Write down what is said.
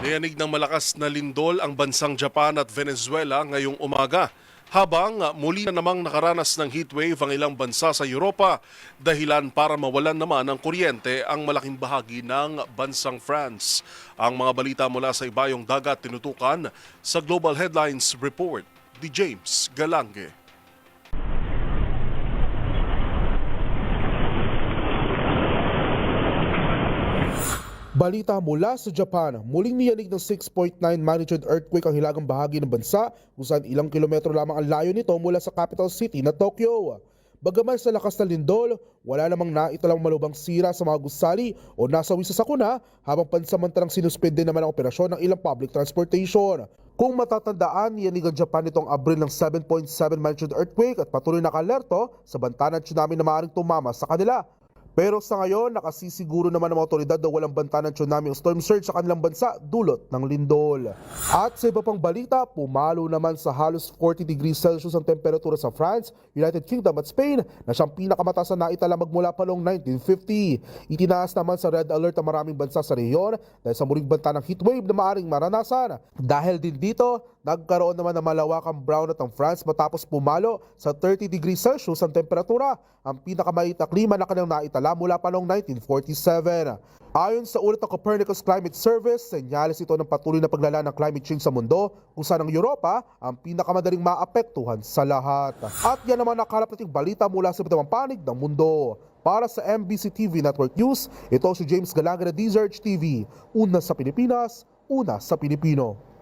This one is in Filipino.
Nayanig ng malakas na lindol ang bansang Japan at Venezuela ngayong umaga, habang muli na namang nakaranas ng heatwave ang ilang bansa sa Europa, dahilan para mawalan naman ng kuryente ang malaking bahagi ng bansang France. Ang mga balita mula sa ibayong dagat tinutukan sa Global Headlines Report ni James Galange. Balita mula sa Japan, muling niyanig ng 6.9 magnitude earthquake ang hilagang bahagi ng bansa kung saan ilang kilometro lamang ang layo nito mula sa capital city na Tokyo. Bagaman sa lakas ng lindol, wala namang naitalang malubhang sira sa mga gusali o nasawi sa sakuna, habang pansamantalang sinuspende naman ang operasyon ng ilang public transportation. Kung matatandaan, niyanig ang Japan nitong Abril ng 7.7 magnitude earthquake at patuloy naka-alerto sa banta ng tsunami na maaaring tumama sa kanila. Pero sa ngayon, nakasisiguro naman ng mga otoridad na walang banta ng tsunami o storm surge sa kanilang bansa dulot ng lindol. At sa iba pang balita, pumalo naman sa halos 40 degrees Celsius ang temperatura sa France, United Kingdom at Spain na siyang pinakamataas na naitala magmula pa noong 1950. Itinaas naman sa red alert ang maraming bansa sa rehiyon dahil sa muling banta ng heatwave na maaaring maranasan. Dahil din dito, nagkaroon naman ng malawakang brownout ang France matapos pumalo sa 30 degrees Celsius ang temperatura, ang pinakamait na klima na kanyang naitala mula pa noong 1947. Ayon sa ulat ng Copernicus Climate Service, senyales ito ng patuloy na paglala ng climate change sa mundo, kung saan ang Europa ang pinakamadaling maapektuhan sa lahat. At yan naman nakalap nating balita mula sa iba't ibang panig ng mundo. Para sa MBC TV Network News, ito si James Galange na DZRH TV. Una sa Pilipinas, una sa Pilipino.